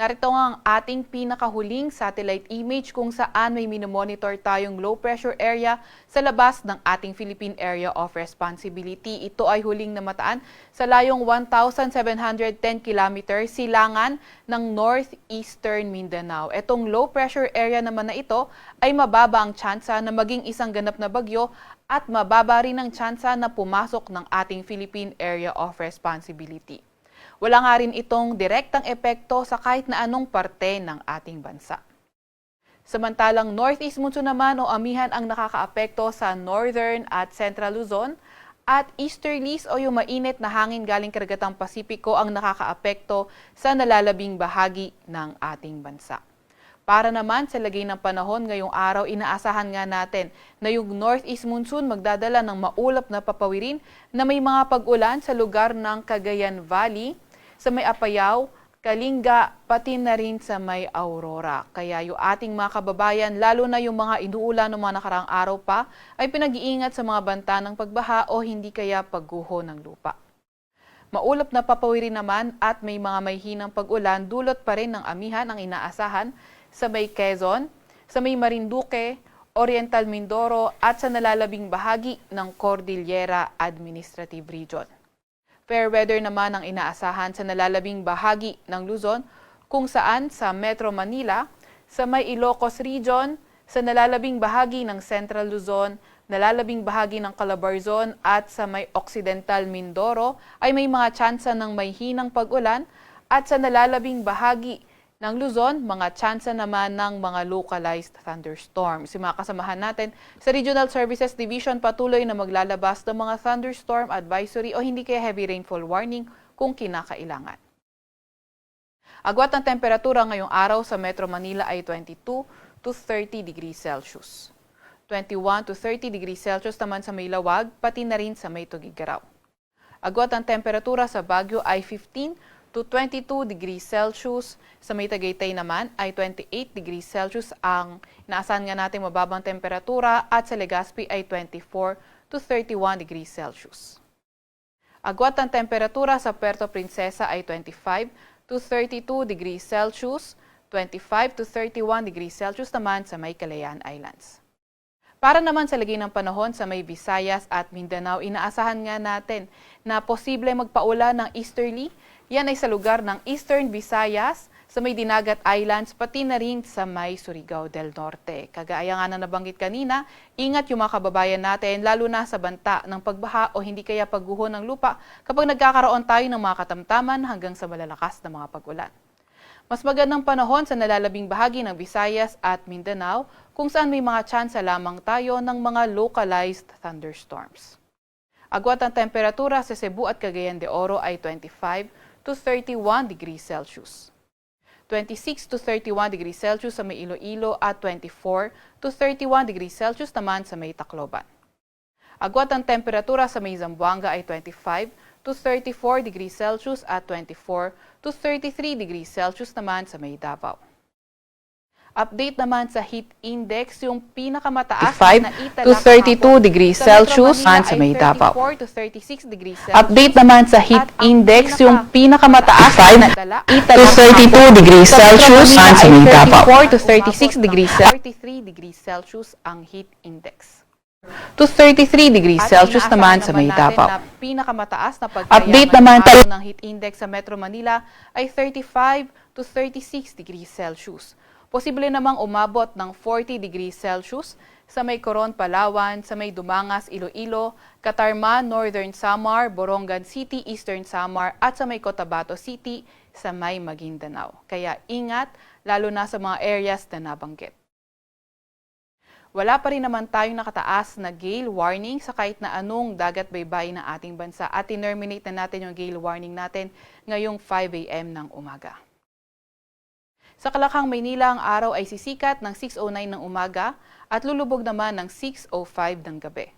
Narito ang ating pinakahuling satellite image kung saan may minomonitor tayong low pressure area sa labas ng ating Philippine Area of Responsibility. Ito ay huling namataan sa layong 1,710 km silangan ng northeastern Mindanao. Itong low pressure area naman na ito ay mababa ang tsansa na maging isang ganap na bagyo at mababa rin ang tsansa na pumasok ng ating Philippine Area of Responsibility. Wala nga rin itong direktang epekto sa kahit na anong parte ng ating bansa. Samantalang northeast monsoon naman o amihan ang nakakaapekto sa northern at central Luzon at easterlies o yung mainit na hangin galing karagatang Pasipiko ang nakakaapekto sa nalalabing bahagi ng ating bansa. Para naman sa lagay ng panahon ngayong araw, inaasahan nga natin na yung northeast monsoon magdadala ng maulap na papawirin na may mga pag-ulan sa lugar ng Cagayan Valley, sa may Apayao, Kalinga, pati na rin sa may Aurora. Kaya yung ating mga kababayan, lalo na yung mga inuulan ng mga nakaraang araw pa, ay pinag-iingat sa mga banta ng pagbaha o hindi kaya pagguho ng lupa. Maulap na papawirin naman at may mga hinang pag-ulan, dulot pa rin ng amihan ang inaasahan sa may Quezon, sa may Marinduque, Oriental Mindoro at sa nalalabing bahagi ng Cordillera Administrative Region. Fair weather naman ang inaasahan sa nalalabing bahagi ng Luzon kung saan sa Metro Manila, sa may Ilocos Region, sa nalalabing bahagi ng Central Luzon, nalalabing bahagi ng Calabarzon at sa may Occidental Mindoro ay may mga tsansa ng may hinang pag-ulan at sa nalalabing bahagi ng Luzon, mga tsansa naman ng mga localized thunderstorms. Yung mga kasamahan natin sa Regional Services Division patuloy na maglalabas ng mga thunderstorm advisory o hindi kaya heavy rainfall warning kung kinakailangan. Agwat ng temperatura ngayong araw sa Metro Manila ay 22 to 30 degrees Celsius. 21 to 30 degrees Celsius naman sa may Lawag, pati na rin sa may Tugigaraw. Agwat ng temperatura sa Baguio ay 15 to 22 degrees Celsius. Sa may Tagaytay naman ay 28 degrees Celsius ang inaasahan nga natin mababang temperatura at sa Legazpi ay 24 to 31 degrees Celsius. Agwat ang temperatura sa Puerto Princesa ay 25 to 32 degrees Celsius, 25 to 31 degrees Celsius naman sa may Calayan Islands. Para naman sa lagay ng panahon sa may Visayas at Mindanao, inaasahan nga natin na posible magpaulan ng easterly. Yan ay sa lugar ng Eastern Visayas, sa may Dinagat Islands, pati na rin sa may Surigao del Norte. Kagaya nga na nabanggit kanina, ingat yung mga kababayan natin, lalo na sa banta ng pagbaha o hindi kaya pagguho ng lupa kapag nagkakaroon tayo ng mga katamtaman hanggang sa malalakas na mga pag-ulan. Mas magandang panahon sa nalalabing bahagi ng Visayas at Mindanao kung saan may mga tsansa lamang tayo ng mga localized thunderstorms. Agwat ang temperatura sa Cebu at Cagayan de Oro ay 25 to 31 degrees Celsius. 26 to 31 degrees Celsius sa may Iloilo at 24 to 31 degrees Celsius naman sa may Tacloban. Agwat ang temperatura sa may Zamboanga ay 25 to 34 degrees Celsius at 24 to 33 degrees Celsius naman sa may Davao. Update naman sa heat index, yung pinakamataas na itala to 32 degrees Celsius sa may Davao. to 36 degrees Celsius. Update naman sa heat index, yung pinakamataas na itala to 32 degrees Celsius sa may Davao. 34 to 36 degrees Celsius. 33 degrees Celsius ang heat index. To 33 degrees Celsius naman sa may Davao. Pinakamataas na Update pagkayang naman ng heat index sa Metro Manila ay 35 to 36 degrees Celsius. Posible namang umabot ng 40 degrees Celsius sa may Coron, Palawan, sa may Dumangas, Iloilo, Catarman, Northern Samar, Borongan City, Eastern Samar at sa may Cotabato City sa may Maguindanao. Kaya ingat, lalo na sa mga areas na nabanggit. Wala pa rin naman tayong nakataas na gale warning sa kahit na anong dagat baybay ng ating bansa at terminate na natin yung gale warning natin ngayong 5 a.m. ng umaga. Sa Kalakhang, Maynila, ang araw ay sisikat ng 6:09 ng umaga at lulubog naman ng 6:05 ng gabi.